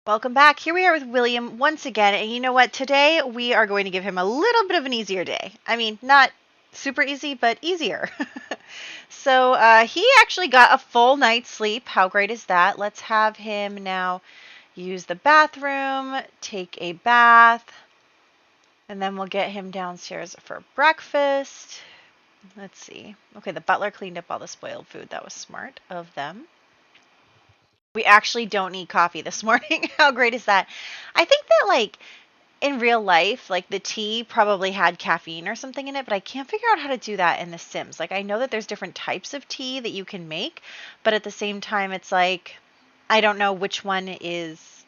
Welcome back. Here we are with William once again. And you know what? Today we are going to give him a little bit of an easier day. I mean, not super easy, but easier. So he actually got a full night's sleep. How great is that? Let's have him now use the bathroom, take a bath, and then we'll get him downstairs for breakfast. Let's see. Okay, the butler cleaned up all the spoiled food. That was smart of them. We actually don't need coffee this morning. How great is that? I think that in real life, the tea probably had caffeine or something in it, but I can't figure out how to do that in The Sims. I know that there's different types of tea that you can make, but at the same time, it's I don't know which one is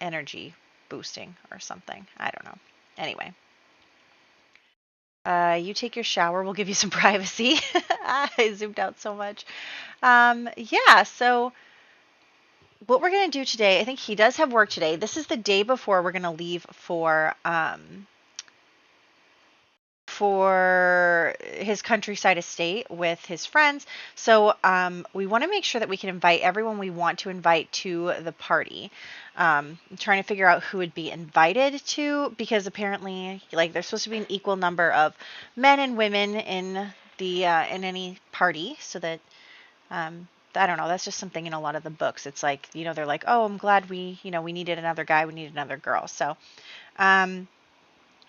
energy boosting or something. I don't know. Anyway, you take your shower. We'll give you some privacy. I zoomed out so much. Yeah, so what we're going to do today, I think he does have work today. This is the day before we're going to leave for his countryside estate with his friends. So we want to make sure that we can invite everyone we want to invite to the party. I'm trying to figure out who would be invited to, because apparently there's supposed to be an equal number of men and women in the in any party, so that I don't know, that's just something in a lot of the books. It's they're like, oh, I'm glad we needed another guy, we needed another girl. So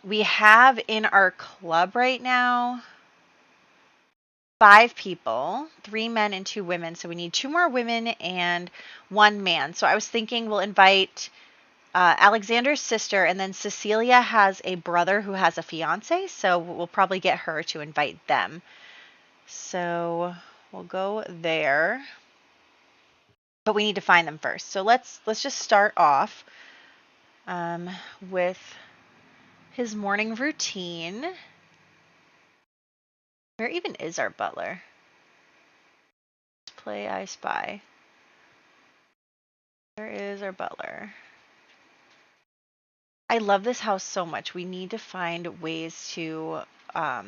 we have in our club right now 5 people, 3 men and 2 women. So we need 2 more women and 1 man. So I was thinking we'll invite Alexander's sister, and then Cecilia has a brother who has a fiance, so we'll probably get her to invite them. So we'll go there. But we need to find them first. So let's just start off with his morning routine. Where even is our butler? Let's play I Spy. Where is our butler? I love this house so much. We need to find ways to have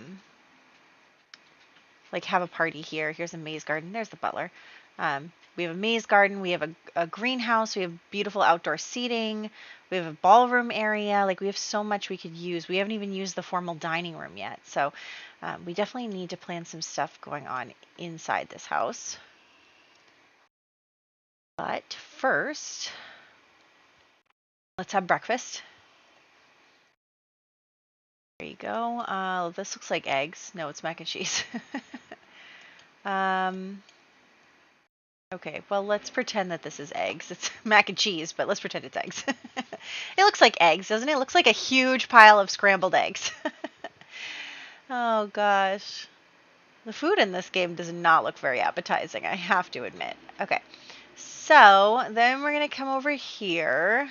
a party here. Here's a maze garden. There's the butler. We have a maze garden. We have a greenhouse. We have beautiful outdoor seating. We have a ballroom area. We have so much we could use. We haven't even used the formal dining room yet. So we definitely need to plan some stuff going on inside this house. But first, let's have breakfast. There you go. This looks like eggs. No, it's mac and cheese. Okay, well, let's pretend that this is eggs. It's mac and cheese, but let's pretend it's eggs. It looks like eggs, doesn't it? It looks like a huge pile of scrambled eggs. Oh, gosh. The food in this game does not look very appetizing, I have to admit. Okay, so then we're going to come over here.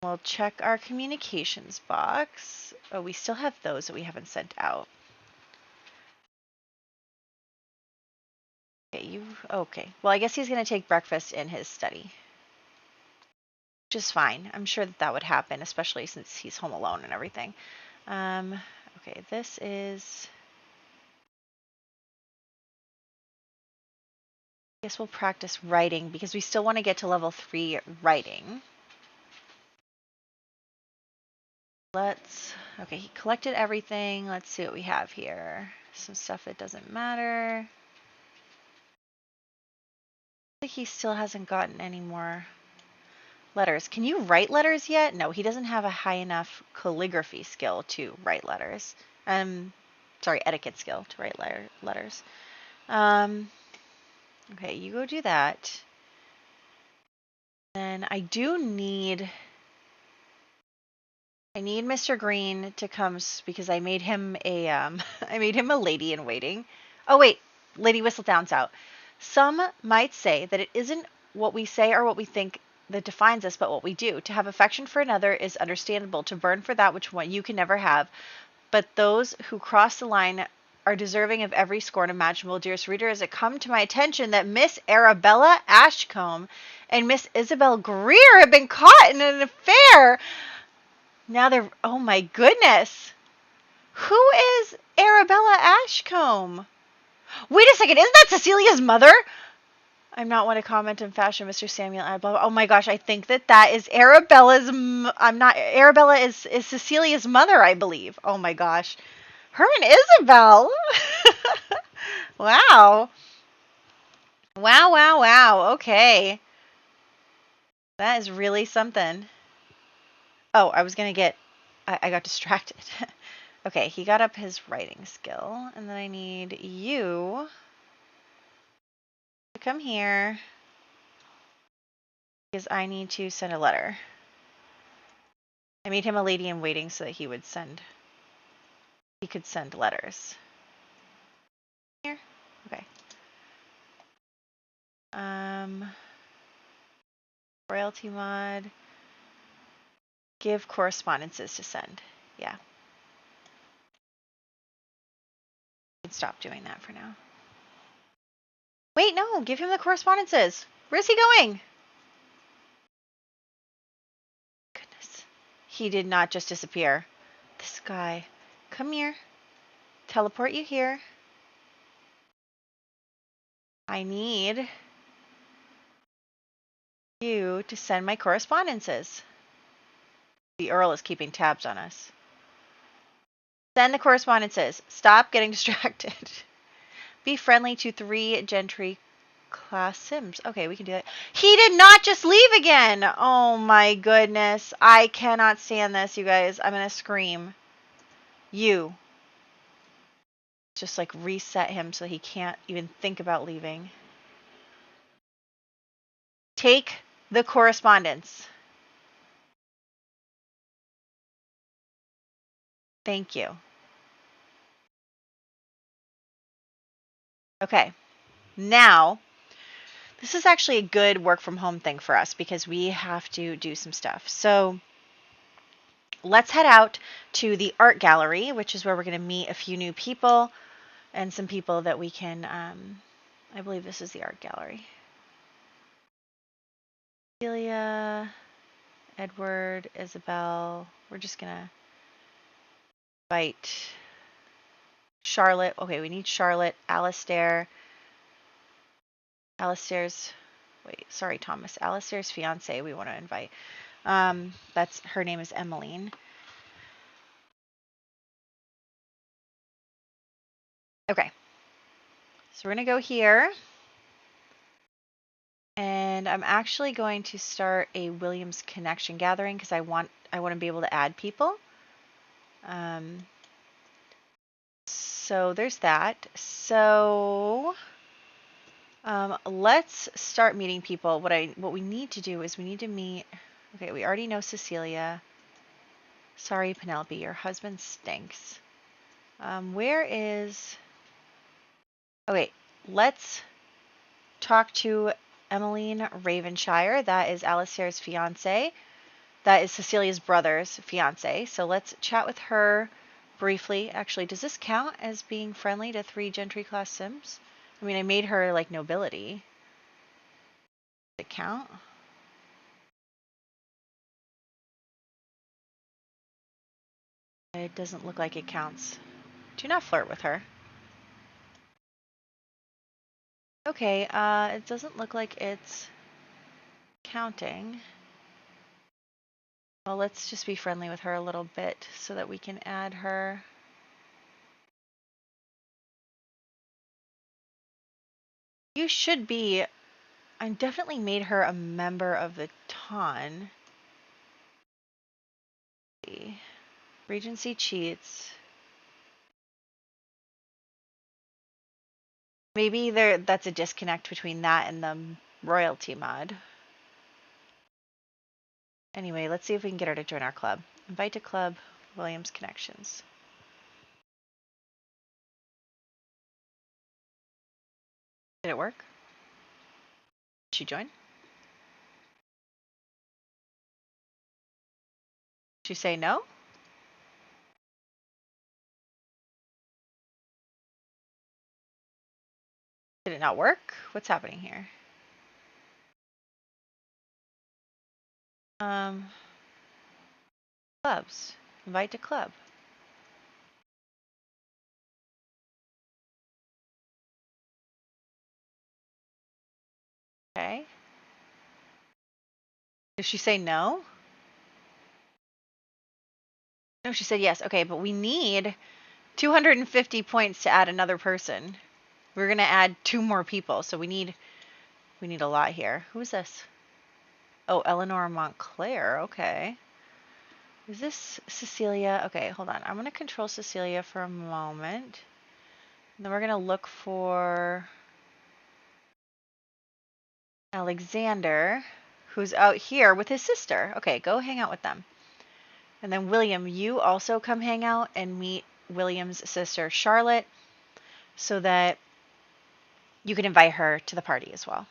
We'll check our communications box. Oh, we still have those that we haven't sent out. Okay. Well, I guess he's going to take breakfast in his study. Which is fine. I'm sure that would happen, especially since he's home alone and everything. Okay, this is... I guess we'll practice writing because we still want to get to level 3 writing. Okay, he collected everything. Let's see what we have here. Some stuff that doesn't matter. I think he still hasn't gotten any more letters. Can you write letters yet? No, he doesn't have a high enough calligraphy skill to write letters. Sorry, etiquette skill to write letters. Okay, you go do that. Then I need Mr. Green to come because I made him a lady in waiting. Oh wait, Lady Whistledown's out. Some might say that it isn't what we say or what we think that defines us, but what we do. To have affection for another is understandable. To burn for that which one you can never have. But those who cross the line are deserving of every scorn imaginable. Dearest reader, has it come to my attention that Miss Arabella Ashcombe and Miss Isabel Greer have been caught in an affair? Now they're... Oh my goodness. Who is Arabella Ashcombe? Wait a second, isn't that Cecilia's mother? I'm not one to comment on fashion, Mr. Samuel. Oh my gosh, I think that is Arabella's. I'm not. Arabella is Cecilia's mother, I believe. Oh my gosh, her and Isabel. Wow. Wow, wow, wow. Okay. That is really something. Oh, I was going to get. I got distracted. Okay, he got up his writing skill. And then I need you to come here. Because I need to send a letter. I made him a lady in waiting so that he could send letters. Here? Okay. Royalty mod. Give correspondences to send. Yeah. I can stop doing that for now. Wait, no, give him the correspondences. Where's he going? Goodness. He did not just disappear. This guy. Come here. Teleport you here. I need you to send my correspondences. The Earl is keeping tabs on us. Send the correspondences. Stop getting distracted. Be friendly to 3 gentry class Sims. Okay, we can do that. He did not just leave again. Oh my goodness. I cannot stand this, you guys. I'm going to scream. You. Just like reset him so he can't even think about leaving. Take the correspondence. Thank you. Okay. Now, this is actually a good work from home thing for us because we have to do some stuff. So let's head out to the art gallery, which is where we're going to meet a few new people and some people that we can, I believe this is the art gallery. Celia, Edward, Isabel. We're just going to invite Charlotte. Okay, we need Charlotte, Alastair's, Thomas. Alastair's fiance we want to invite. That's her name is Emmeline. Okay. So we're going to go here. And I'm actually going to start a Williams connection gathering because I want to be able to add people. So there's that. So let's start meeting people. What we need to do is we need to meet. Okay, we already know Cecilia. Sorry, Penelope, your husband stinks. Where is? Okay, let's talk to Emmeline Ravenshire. That is Alastair's fiance. That is Cecilia's brother's fiance. So let's chat with her briefly. Actually, does this count as being friendly to 3 gentry class Sims? I mean, I made her like nobility. Does it count? It doesn't look like it counts. Do not flirt with her. Okay, it doesn't look like it's counting. Well, let's just be friendly with her a little bit so that we can add her. You should be. I definitely made her a member of the Ton. Regency cheats. Maybe that's a disconnect between that and the royalty mod. Anyway, let's see if we can get her to join our club. Invite to club, Williams Connections. Did it work? Did she join? Did she say no? Did it not work? What's happening here? Clubs. Invite to club. Okay. Did she say no? No, she said yes. Okay, but we need 250 points to add another person. We're gonna add 2 more people, so we need a lot here. Who is this? Oh, Eleanor Montclair. Okay. Is this Cecilia? Okay, hold on. I'm gonna control Cecilia for a moment. And then we're gonna look for Alexander, who's out here with his sister. Okay, go hang out with them. And then William, you also come hang out and meet William's sister, Charlotte, so that you can invite her to the party as well.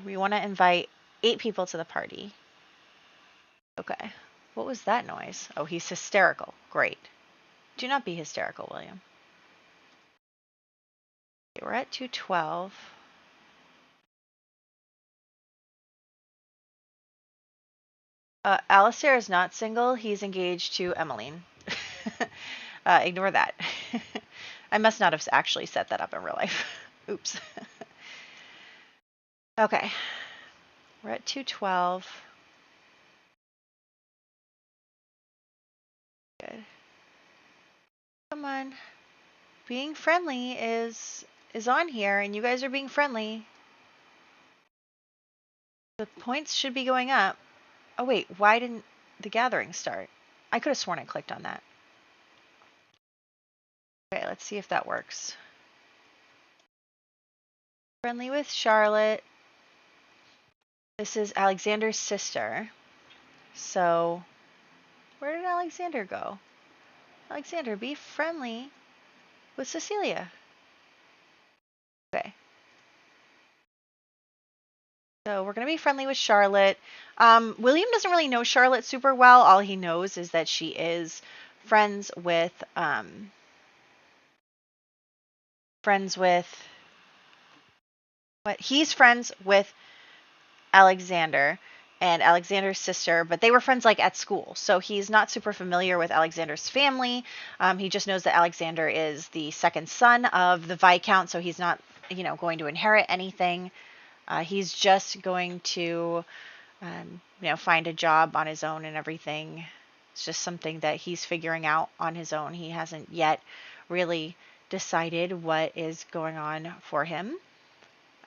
We want to invite 8 people to the party. Okay. What was that noise? Oh, he's hysterical. Great. Do not be hysterical, William. Okay, we're at 212. Alistair is not single. He's engaged to Emmeline. Ignore that. I must not have actually set that up in real life. Oops. Okay. We're at 212. Good. Come on. Being friendly is on here, and you guys are being friendly. The points should be going up. Oh wait, why didn't the gathering start? I could have sworn I clicked on that. Okay, let's see if that works. Friendly with Charlotte. This is Alexander's sister. So, where did Alexander go? Alexander, be friendly with Cecilia. Okay. So we're going to be friendly with Charlotte. William doesn't really know Charlotte super well. All he knows is that she is friends with what? He's friends with Alexander and Alexander's sister, but they were friends like at school. So he's not super familiar with Alexander's family. He just knows that Alexander is the second son of the Viscount, so he's not, going to inherit anything. He's just going to, find a job on his own and everything. It's just something that he's figuring out on his own. He hasn't yet really decided what is going on for him.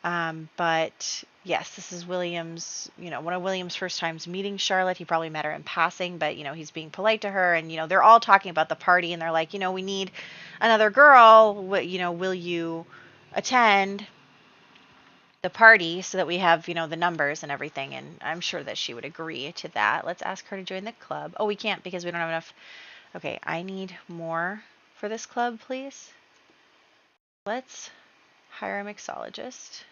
But yes, this is William's, one of William's first times meeting Charlotte. He probably met her in passing, but, he's being polite to her. And, they're all talking about the party and they're like, we need another girl. Will you attend the party so that we have, the numbers and everything? And I'm sure that she would agree to that. Let's ask her to join the club. Oh, we can't because we don't have enough. Okay, I need more for this club, please. Let's hire a mixologist.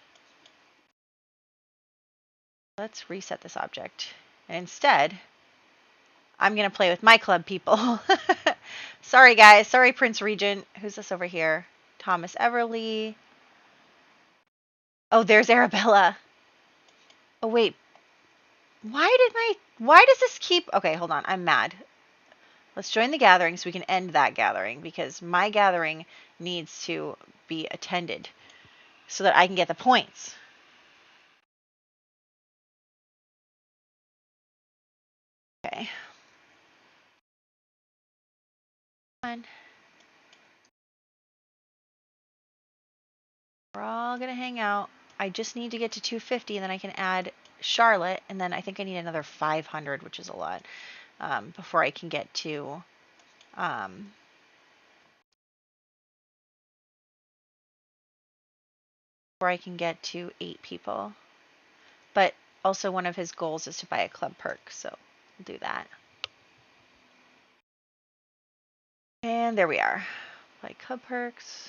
Let's reset this object. And instead, I'm going to play with my club people. Sorry, guys. Sorry, Prince Regent. Who's this over here? Thomas Everly. Oh, there's Arabella. Oh, wait. Why does this keep... Okay, hold on. I'm mad. Let's join the gathering so we can end that gathering because my gathering needs to be attended so that I can get the points. Okay. Come on. We're all going to hang out. I just need to get to 250 and then I can add Charlotte, and then I think I need another 500, which is a lot, before I can get to before I can get to 8 people. But also one of his goals is to buy a club perk, so we'll do that. And there we are. Buy club perks.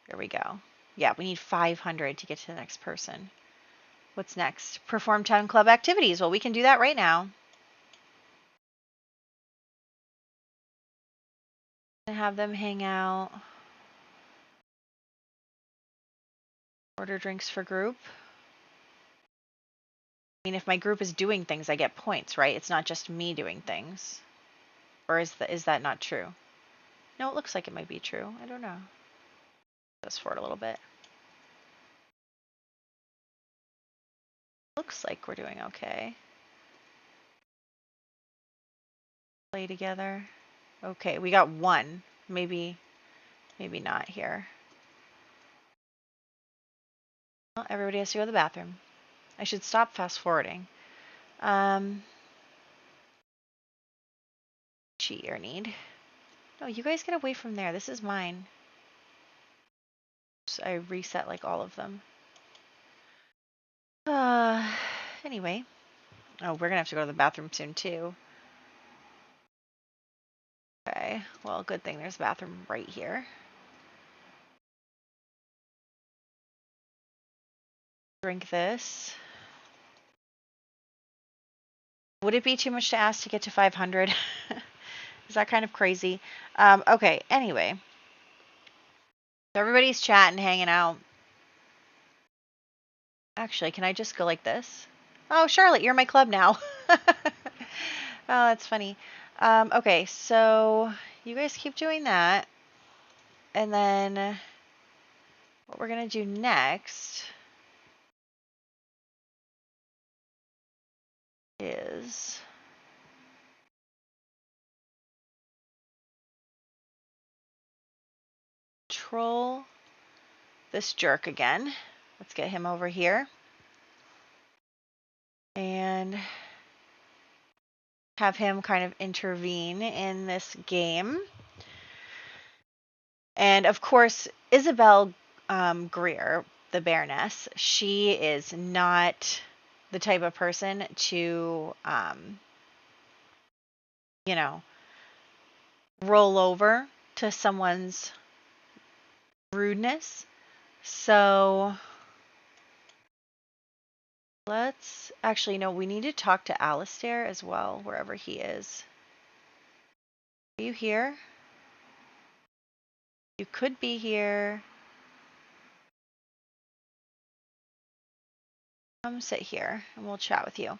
There we go. Yeah, we need 500 to get to the next person. What's next? Perform town club activities. Well, we can do that right now. Have them hang out. Order drinks for group. I mean, if my group is doing things, I get points, right? It's not just me doing things. Or is that not true? No, it looks like it might be true. I don't know. Just for it a little bit. Looks like we're doing okay. Play together. Okay, we got one. Maybe not here. Well, everybody has to go to the bathroom. I should stop fast forwarding. Cheat or need. No, you guys get away from there. This is mine. So I reset like all of them. Anyway. Oh, we're gonna have to go to the bathroom soon too. Okay, well, good thing there's a bathroom right here. Drink this. Would it be too much to ask to get to 500? Is that kind of crazy? Okay, anyway. So everybody's chatting, hanging out. Actually, can I just go like this? Oh, Charlotte, you're in my club now. Oh, that's funny. Okay, so you guys keep doing that. And then what we're going to do next is troll this jerk again. Let's get him over here. And have him kind of intervene in this game. And of course, Isabel Greer, the Baroness, she is not the type of person to, you know, roll over to someone's rudeness. So let's actually, no, we need to talk to Alistair as well, wherever he is. Are you here? You could be here. Come sit here and we'll chat with you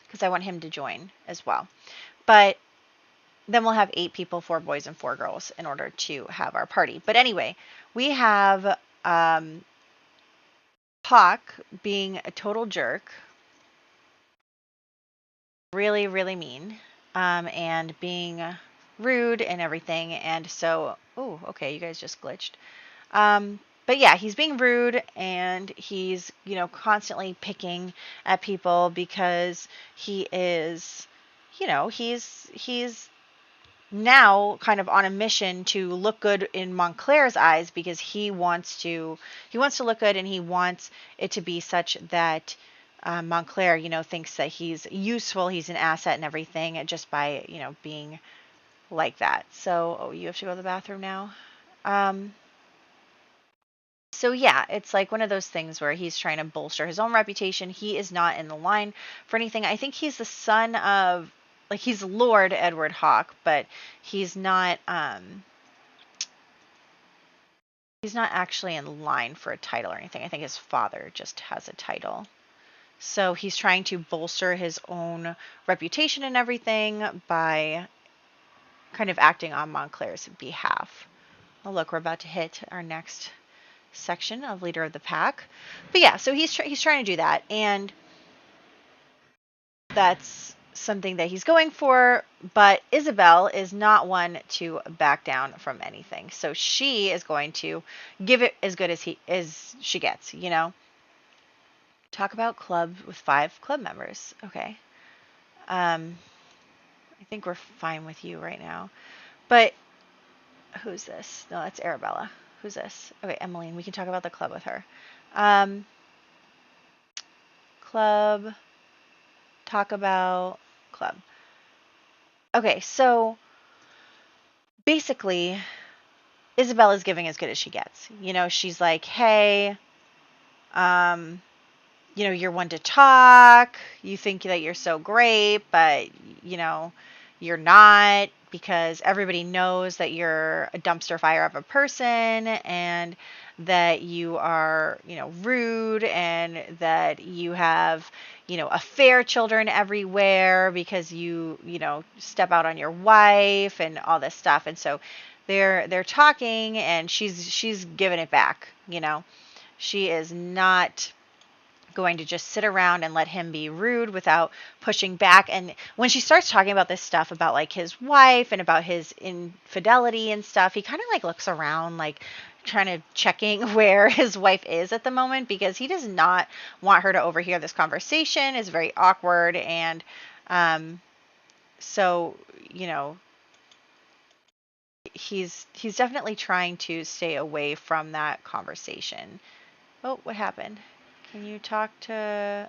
because I want him to join as well. But then we'll have 8 people, 4 boys and 4 girls in order to have our party. But anyway, we have Hawk being a total jerk, really, really mean, and being rude and everything. And so, oh, okay, you guys just glitched. But yeah, he's being rude and he's, constantly picking at people because he is, he's now kind of on a mission to look good in Montclair's eyes because he wants to look good and he wants it to be such that Montclair, thinks that he's useful, he's an asset and everything just by, being like that. So, oh, you have to go to the bathroom now. So yeah, it's like one of those things where he's trying to bolster his own reputation. He is not in the line for anything. I think he's the son of, like, he's Lord Edward Hawke, but he's not actually in line for a title or anything. I think his father just has a title. So he's trying to bolster his own reputation and everything by kind of acting on Montclair's behalf. Oh, look, we're about to hit our next section of Leader of the Pack. But yeah, so he's trying to do that, and that's something that he's going for. But Isabel is not one to back down from anything, so she is going to give it as good as she gets. Talk about club with 5 club members. Okay. I think we're fine with you right now. But who's this? No, that's Arabella. Who's this? Okay, Emmeline. We can talk about the club with her. Club. Talk about club. Okay, so basically, Isabel is giving as good as she gets. She's like, hey, you're one to talk. You think that you're so great, but, you're not, because everybody knows that you're a dumpster fire of a person and that you are, rude and that you have, affair children everywhere because you step out on your wife and all this stuff. And so they're talking and she's giving it back. She is not going to just sit around and let him be rude without pushing back. And when she starts talking about this stuff about like his wife and about his infidelity and stuff, he kind of like looks around like trying to checking where his wife is at the moment, because he does not want her to overhear this conversation. It's very awkward. And so, you know, he's definitely trying to stay away from that conversation. Oh, what happened? Can you talk to...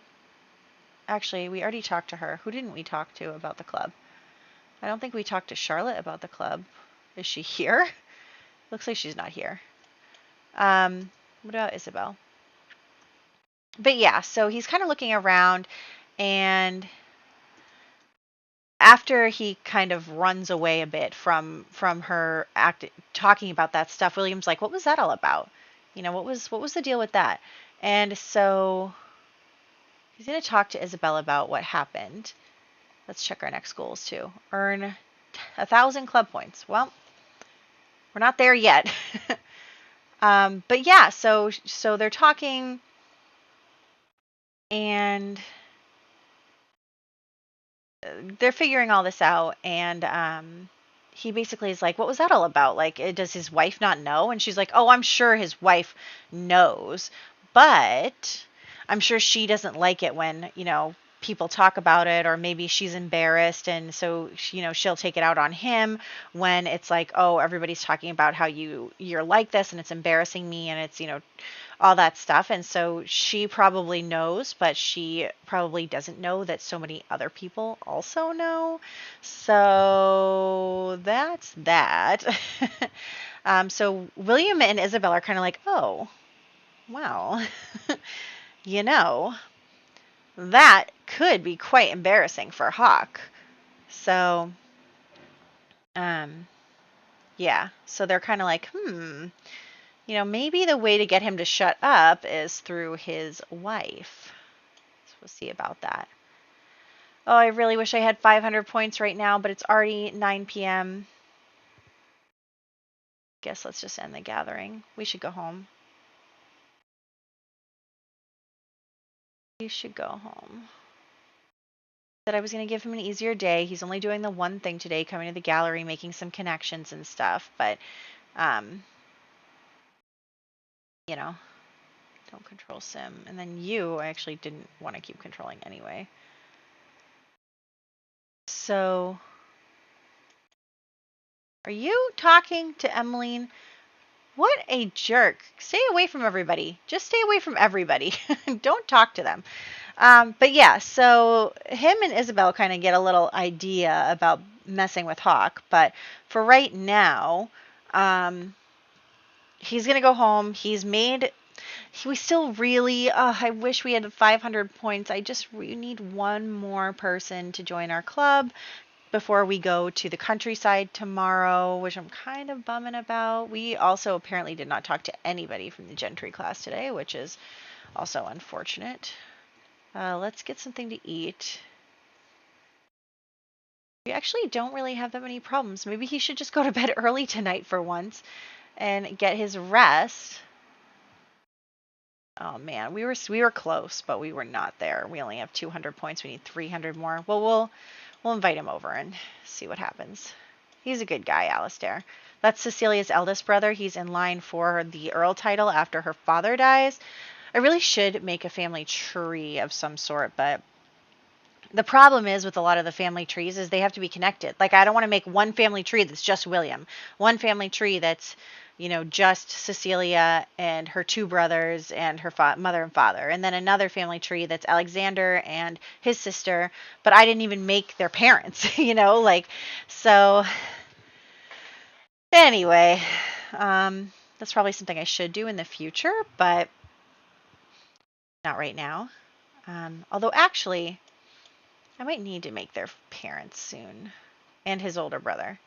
Actually, we already talked to her. Who didn't we talk to about the club? I don't think we talked to Charlotte about the club. Is she here? Looks like she's not here. What about Isabel? But yeah, so he's kind of looking around, and after he kind of runs away a bit from her talking about that stuff, William's like, "What was that all about? You know, what was the deal with that?" And so he's going to talk to Isabel about what happened. Let's check our next goals too. Earn 1,000 club points. Well, we're not there yet. But yeah, so they're talking, and they're figuring all this out, and he basically is like, "What was that all about? Like, does his wife not know?" And she's like, "Oh, I'm sure his wife knows, but I'm sure she doesn't like it when, you know, people talk about it, or maybe she's embarrassed, and so, you know, she'll take it out on him when it's like, oh, everybody's talking about how you're like this, and it's embarrassing me, and it's, you know, all that stuff. And so she probably knows, but she probably doesn't know that so many other people also know. So that's that." So William and Isabel are kind of like, "Oh, wow." You know, that could be quite embarrassing for Hawk. So, yeah. So they're kind of like, you know, maybe the way to get him to shut up is through his wife. So we'll see about that. Oh, I really wish I had 500 points right now, but it's already 9 p.m. Guess let's just end the gathering. We should go home. We should go home. Said I was going to give him an easier day. He's only doing the one thing today, coming to the gallery, making some connections and stuff. But, you know, don't control Sim. And then you, I actually didn't want to keep controlling anyway. So, are you talking to Emmeline? What a jerk. Stay away from everybody. Just stay away from everybody. Don't talk to them. But yeah, so him and Isabel kind of get a little idea about messing with Hawk. But for right now, he's going to go home. We still really, I wish we had 500 points. We need one more person to join our club before we go to the countryside tomorrow, which I'm kind of bumming about. We also apparently did not talk to anybody from the gentry class today, which is also unfortunate. Let's get something to eat. We actually don't really have that many problems. Maybe he should just go to bed early tonight for once and get his rest. Oh man, we were close, but we were not there. We only have 200 points. We need 300 more. Well, we'll invite him over and see what happens. He's a good guy, Alistair. That's Cecilia's eldest brother. He's in line for the Earl title after her father dies. I really should make a family tree of some sort, but the problem is with a lot of the family trees is they have to be connected. Like, I don't want to make one family tree that's just William, one family tree that's, you know, just Cecilia and her two brothers and her mother and father, and then another family tree that's Alexander and his sister, but I didn't even make their parents, you know, like, so anyway, that's probably something I should do in the future, but not right now. Although actually, I might need to make their parents soon, and his older brother.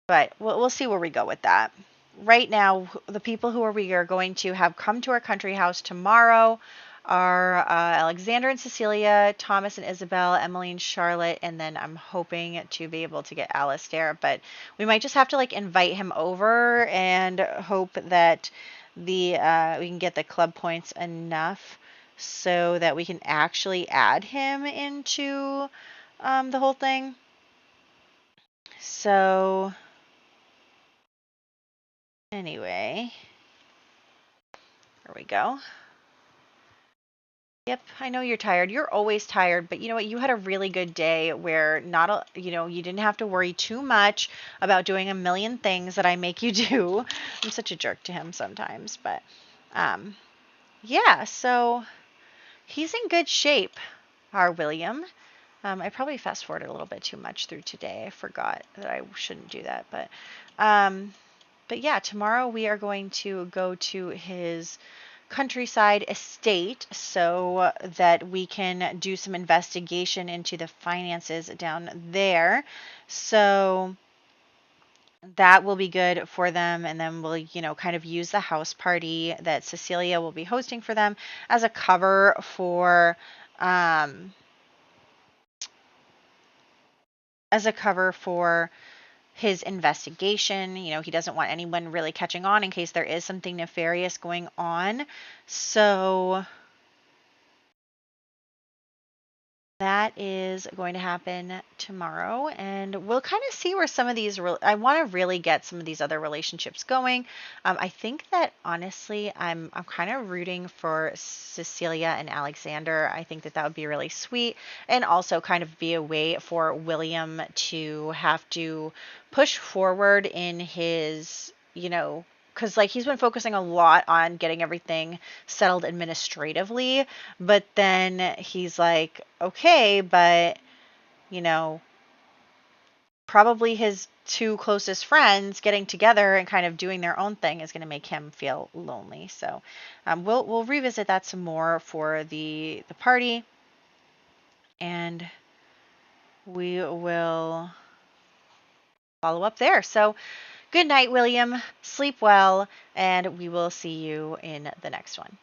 But we'll see where we go with that. Right now, the people we are going to have come to our country house tomorrow are Alexander and Cecilia, Thomas and Isabel, Emily and Charlotte, and then I'm hoping to be able to get Alistair. But we might just have to like invite him over and hope that we can get the club points enough so that we can actually add him into the whole thing. So anyway, there we go. Yep, I know you're tired. You're always tired, but you know what? You had a really good day where you didn't have to worry too much about doing a million things that I make you do. I'm such a jerk to him sometimes, but um yeah, so he's in good shape, our William. I probably fast forwarded a little bit too much through today. I forgot that I shouldn't do that, um but yeah, tomorrow we are going to go to his countryside estate so that we can do some investigation into the finances down there. So that will be good for them. And then we'll, kind of use the house party that Cecilia will be hosting for them as a cover um, for his investigation. He doesn't want anyone really catching on in case there is something nefarious going on. So that is going to happen tomorrow, and we'll kind of see where some of these. I want to really get some of these other relationships going. I think that honestly, I'm kind of rooting for Cecilia and Alexander. I think that would be really sweet, and also kind of be a way for William to have to push forward in his, because like he's been focusing a lot on getting everything settled administratively, but then he's like, okay, but you know, probably his two closest friends getting together and kind of doing their own thing is going to make him feel lonely. So we'll revisit that some more for the party, and we will follow up there. So good night, William. Sleep well, and we will see you in the next one.